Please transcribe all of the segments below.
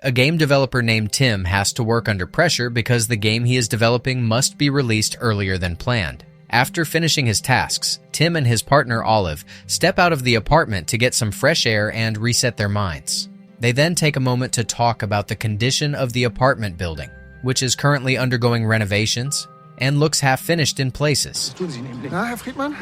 A game developer named Tim has to work under pressure because the game he is developing must be released earlier than planned. After finishing his tasks, Tim and his partner Olive step out of the apartment to get some fresh air and reset their minds. They then take a moment to talk about the condition of the apartment building, which is currently undergoing renovations and looks half-finished in places. Na, Herr Friedmann?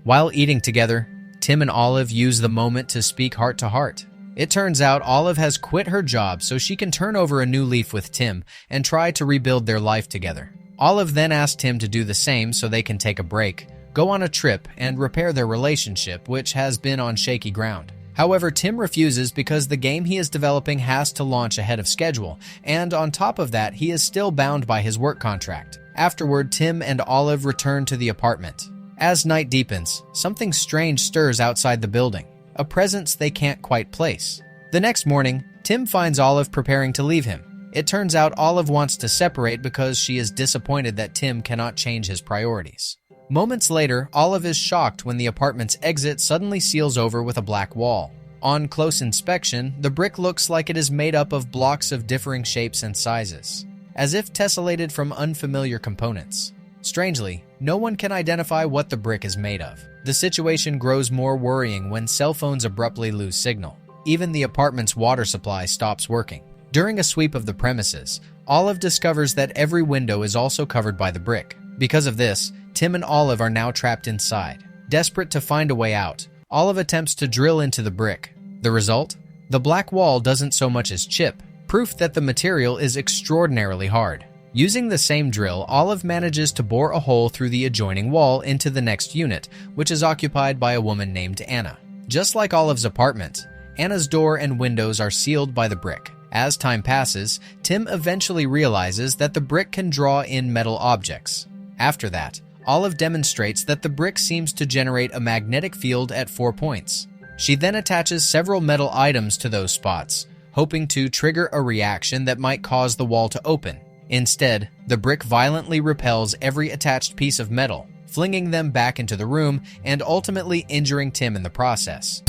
While eating together, Tim and Olive use the moment to speak heart-to-heart. It turns out Olive has quit her job so she can turn over a new leaf with Tim and try to rebuild their life together. Olive then asks Tim to do the same so they can take a break, go on a trip, and repair their relationship, which has been on shaky ground. However, Tim refuses because the game he is developing has to launch ahead of schedule, and on top of that, he is still bound by his work contract. Afterward, Tim and Olive return to the apartment. As night deepens, something strange stirs outside the building, a presence they can't quite place. The next morning, Tim finds Olive preparing to leave him. It turns out Olive wants to separate because she is disappointed that Tim cannot change his priorities. Moments later, Olive is shocked when the apartment's exit suddenly seals over with a black wall. On close inspection, the brick looks like it is made up of blocks of differing shapes and sizes, as if tessellated from unfamiliar components. Strangely, no one can identify what the brick is made of. The situation grows more worrying when cell phones abruptly lose signal. Even the apartment's water supply stops working. During a sweep of the premises, Olive discovers that every window is also covered by the brick. Because of this, Tim and Olive are now trapped inside. Desperate to find a way out, Olive attempts to drill into the brick. The result? The black wall doesn't so much as chip, proof that the material is extraordinarily hard. Using the same drill, Olive manages to bore a hole through the adjoining wall into the next unit, which is occupied by a woman named Anna. Just like Olive's apartment, Anna's door and windows are sealed by the brick. As time passes, Tim eventually realizes that the brick can draw in metal objects. After that, Olive demonstrates that the brick seems to generate a magnetic field at 4 points. She then attaches several metal items to those spots, hoping to trigger a reaction that might cause the wall to open. Instead, the brick violently repels every attached piece of metal, flinging them back into the room and ultimately injuring Tim in the process.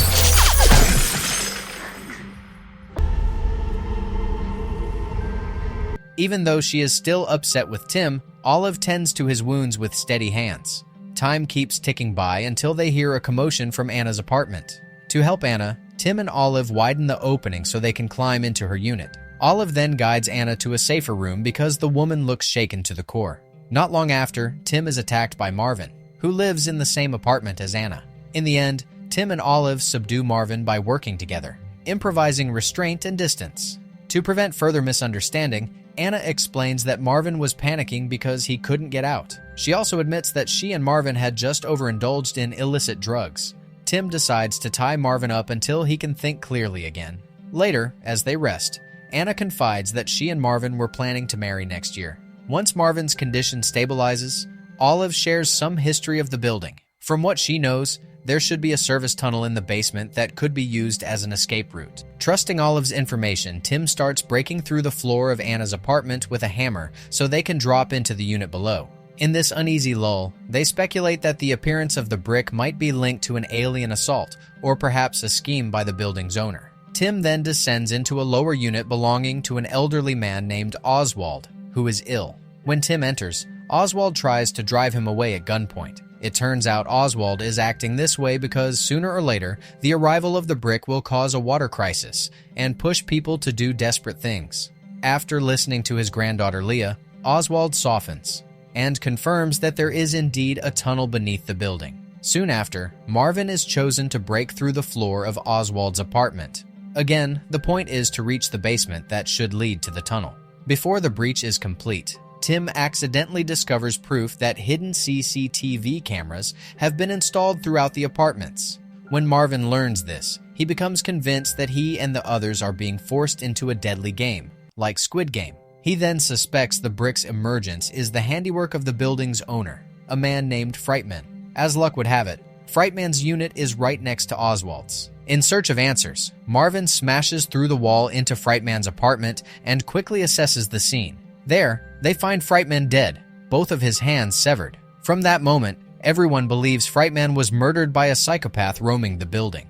Even though she is still upset with Tim, Olive tends to his wounds with steady hands. Time keeps ticking by until they hear a commotion from Anna's apartment. To help Anna, Tim and Olive widen the opening so they can climb into her unit. Olive then guides Anna to a safer room because the woman looks shaken to the core. Not long after, Tim is attacked by Marvin, who lives in the same apartment as Anna. In the end, Tim and Olive subdue Marvin by working together, improvising restraint and distance. To prevent further misunderstanding, Anna explains that Marvin was panicking because he couldn't get out. She also admits that she and Marvin had just overindulged in illicit drugs. Tim decides to tie Marvin up until he can think clearly again. Later, as they rest, Anna confides that she and Marvin were planning to marry next year. Once Marvin's condition stabilizes, Olive shares some history of the building. From what she knows, there should be a service tunnel in the basement that could be used as an escape route. Trusting Olive's information, Tim starts breaking through the floor of Anna's apartment with a hammer so they can drop into the unit below. In this uneasy lull, they speculate that the appearance of the brick might be linked to an alien assault or perhaps a scheme by the building's owner. Tim then descends into a lower unit belonging to an elderly man named Oswald, who is ill. When Tim enters, Oswald tries to drive him away at gunpoint. It turns out Oswald is acting this way because sooner or later, the arrival of the brick will cause a water crisis and push people to do desperate things. After listening to his granddaughter Leah, Oswald softens and confirms that there is indeed a tunnel beneath the building. Soon after, Marvin is chosen to break through the floor of Oswald's apartment. Again, the point is to reach the basement that should lead to the tunnel. Before the breach is complete, Tim accidentally discovers proof that hidden CCTV cameras have been installed throughout the apartments. When Marvin learns this, he becomes convinced that he and the others are being forced into a deadly game, like Squid Game. He then suspects the brick's emergence is the handiwork of the building's owner, a man named Frightman. As luck would have it, Frightman's unit is right next to Oswald's. In search of answers, Marvin smashes through the wall into Frightman's apartment and quickly assesses the scene. There, they find Frightman dead, both of his hands severed. From that moment, everyone believes Frightman was murdered by a psychopath roaming the building.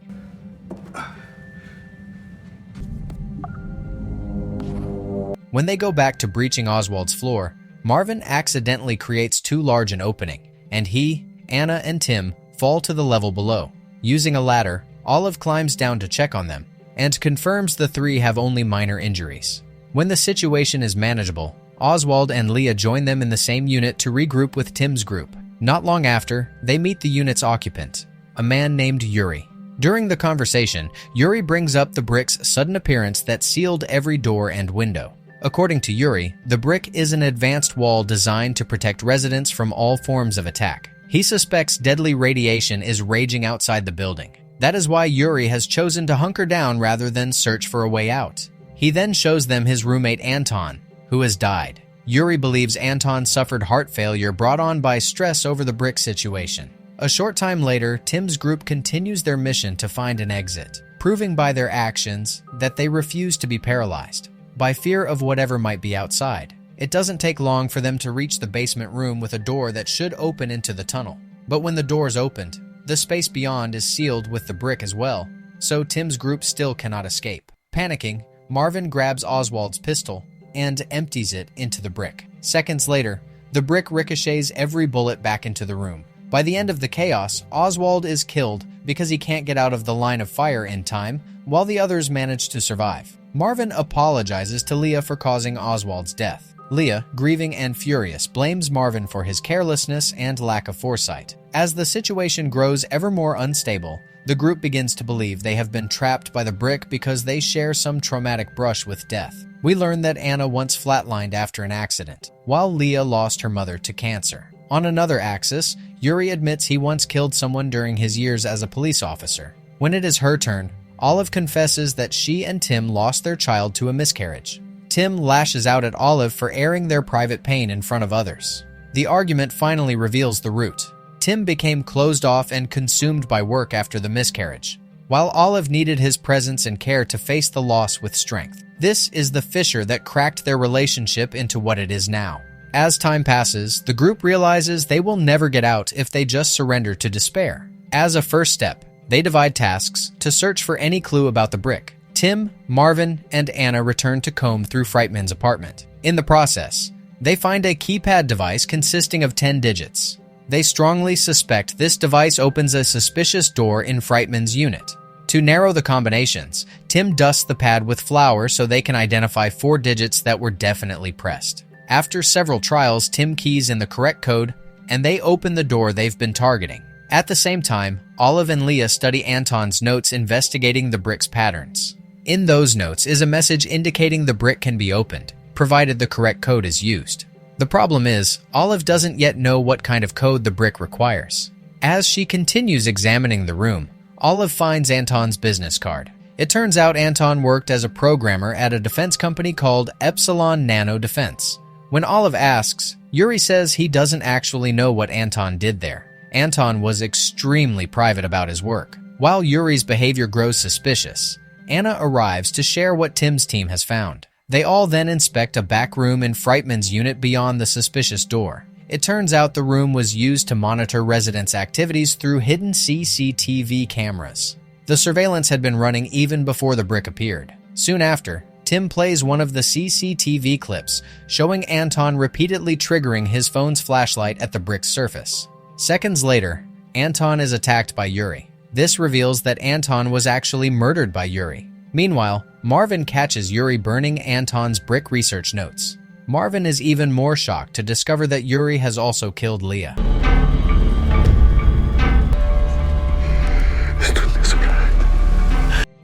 When they go back to breaching Oswald's floor, Marvin accidentally creates too large an opening, and he, Anna, and Tim fall to the level below. Using a ladder, Olive climbs down to check on them, and confirms the three have only minor injuries. When the situation is manageable, Oswald and Leah join them in the same unit to regroup with Tim's group. Not long after, they meet the unit's occupant, a man named Yuri. During the conversation, Yuri brings up the brick's sudden appearance that sealed every door and window. According to Yuri, the brick is an advanced wall designed to protect residents from all forms of attack. He suspects deadly radiation is raging outside the building. That is why Yuri has chosen to hunker down rather than search for a way out. He then shows them his roommate Anton, who has died. Yuri believes Anton suffered heart failure brought on by stress over the brick situation. A short time later, Tim's group continues their mission to find an exit, proving by their actions that they refuse to be paralyzed by fear of whatever might be outside. It doesn't take long for them to reach the basement room with a door that should open into the tunnel. But when the doors opened, the space beyond is sealed with the brick as well, so Tim's group still cannot escape. Panicking, Marvin grabs Oswald's pistol and empties it into the brick. Seconds later, the brick ricochets every bullet back into the room. By the end of the chaos, Oswald is killed because he can't get out of the line of fire in time, while the others manage to survive. Marvin apologizes to Leah for causing Oswald's death. Leah, grieving and furious, blames Marvin for his carelessness and lack of foresight. As the situation grows ever more unstable, the group begins to believe they have been trapped by the brick because they share some traumatic brush with death. We learn that Anna once flatlined after an accident, while Leah lost her mother to cancer. On another axis, Yuri admits he once killed someone during his years as a police officer. When it is her turn, Olive confesses that she and Tim lost their child to a miscarriage. Tim lashes out at Olive for airing their private pain in front of others. The argument finally reveals the root. Tim became closed off and consumed by work after the miscarriage, while Olive needed his presence and care to face the loss with strength. This is the fissure that cracked their relationship into what it is now. As time passes, the group realizes they will never get out if they just surrender to despair. As a first step, they divide tasks to search for any clue about the brick. Tim, Marvin, and Anna return to comb through Frightman's apartment. In the process, they find a keypad device consisting of 10 digits. They strongly suspect this device opens a suspicious door in Frightman's unit. To narrow the combinations, Tim dusts the pad with flour so they can identify 4 digits that were definitely pressed. After several trials, Tim keys in the correct code, and they open the door they've been targeting. At the same time, Olive and Leah study Anton's notes investigating the brick's patterns. In those notes is a message indicating the brick can be opened, provided the correct code is used. The problem is, Olive doesn't yet know what kind of code the brick requires. As she continues examining the room, Olive finds Anton's business card. It turns out Anton worked as a programmer at a defense company called Epsilon Nano Defense. When Olive asks, Yuri says he doesn't actually know what Anton did there. Anton was extremely private about his work. While Yuri's behavior grows suspicious, Anna arrives to share what Tim's team has found. They all then inspect a back room in Frightman's unit beyond the suspicious door. It turns out the room was used to monitor residents' activities through hidden CCTV cameras. The surveillance had been running even before the brick appeared. Soon after, Tim plays one of the CCTV clips, showing Anton repeatedly triggering his phone's flashlight at the brick's surface. Seconds later, Anton is attacked by Yuri. This reveals that Anton was actually murdered by Yuri. Meanwhile, Marvin catches Yuri burning Anton's brick research notes. Marvin is even more shocked to discover that Yuri has also killed Leah.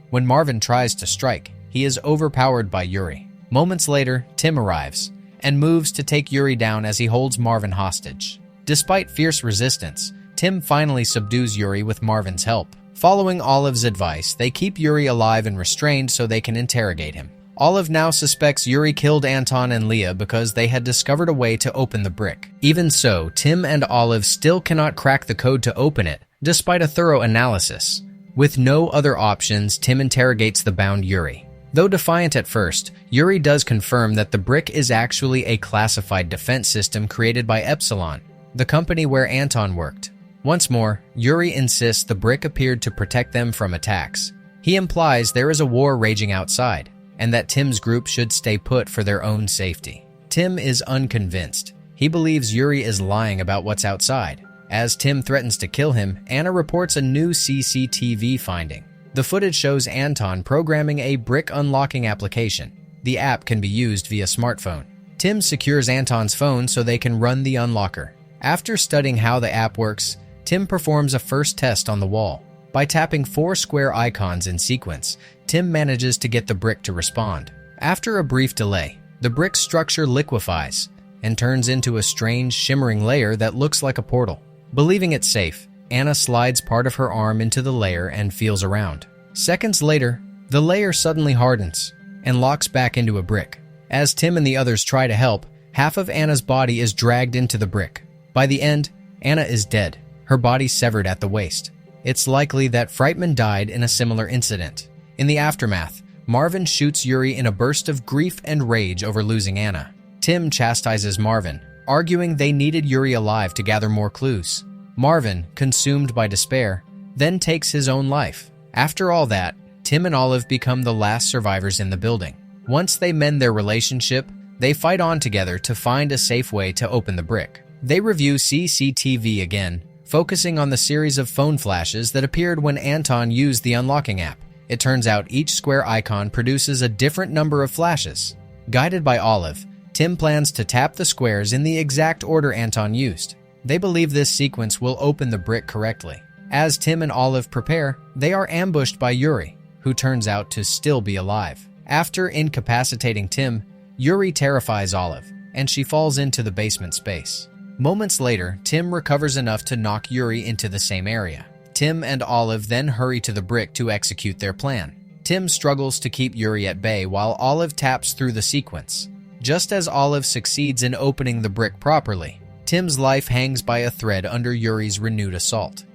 When Marvin tries to strike, he is overpowered by Yuri. Moments later, Tim arrives and moves to take Yuri down as he holds Marvin hostage. Despite fierce resistance, Tim finally subdues Yuri with Marvin's help. Following Olive's advice, they keep Yuri alive and restrained so they can interrogate him. Olive now suspects Yuri killed Anton and Leah because they had discovered a way to open the brick. Even so, Tim and Olive still cannot crack the code to open it, despite a thorough analysis. With no other options, Tim interrogates the bound Yuri. Though defiant at first, Yuri does confirm that the brick is actually a classified defense system created by Epsilon, the company where Anton worked. Once more, Yuri insists the brick appeared to protect them from attacks. He implies there is a war raging outside. and that Tim's group should stay put for their own safety. Tim is unconvinced. He believes Yuri is lying about what's outside. As Tim threatens to kill him, Anna reports a new CCTV finding. The footage shows Anton programming a brick unlocking application. The app can be used via smartphone. Tim secures Anton's phone so they can run the unlocker. After studying how the app works, Tim performs a first test on the wall. By tapping 4 square icons in sequence, Tim manages to get the brick to respond. After a brief delay, the brick structure liquefies and turns into a strange, shimmering layer that looks like a portal. Believing it's safe, Anna slides part of her arm into the layer and feels around. Seconds later, the layer suddenly hardens and locks back into a brick. As Tim and the others try to help, half of Anna's body is dragged into the brick. By the end, Anna is dead, her body severed at the waist. It's likely that Freitman died in a similar incident. In the aftermath, Marvin shoots Yuri in a burst of grief and rage over losing Anna. Tim chastises Marvin, arguing they needed Yuri alive to gather more clues. Marvin, consumed by despair, then takes his own life. After all that, Tim and Olive become the last survivors in the building. Once they mend their relationship, they fight on together to find a safe way to open the brick. They review CCTV again, focusing on the series of phone flashes that appeared when Anton used the unlocking app. It turns out each square icon produces a different number of flashes. Guided by Olive, Tim plans to tap the squares in the exact order Anton used. They believe this sequence will open the brick correctly. As Tim and Olive prepare, they are ambushed by Yuri, who turns out to still be alive. After incapacitating Tim, Yuri terrifies Olive, and she falls into the basement space. Moments later, Tim recovers enough to knock Yuri into the same area. Tim and Olive then hurry to the brick to execute their plan. Tim struggles to keep Yuri at bay while Olive taps through the sequence. Just as Olive succeeds in opening the brick properly, Tim's life hangs by a thread under Yuri's renewed assault.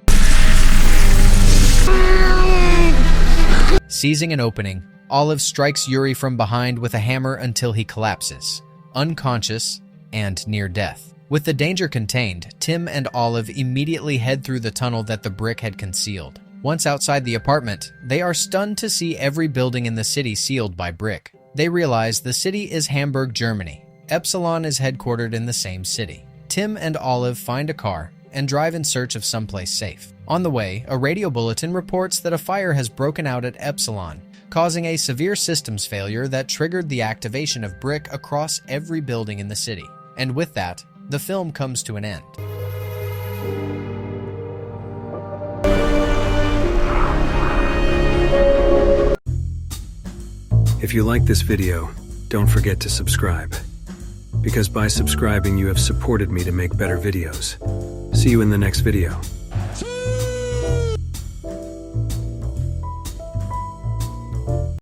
Seizing an opening, Olive strikes Yuri from behind with a hammer until he collapses, unconscious and near death. With the danger contained, Tim and Olive immediately head through the tunnel that the brick had concealed. Once outside the apartment, they are stunned to see every building in the city sealed by brick. They realize the city is Hamburg, Germany. Epsilon is headquartered in the same city. Tim and Olive find a car and drive in search of someplace safe. On the way, a radio bulletin reports that a fire has broken out at Epsilon, causing a severe systems failure that triggered the activation of brick across every building in the city. And with that, the film comes to an end. If you like this video, don't forget to subscribe. Because by subscribing, you have supported me to make better videos. See you in the next video.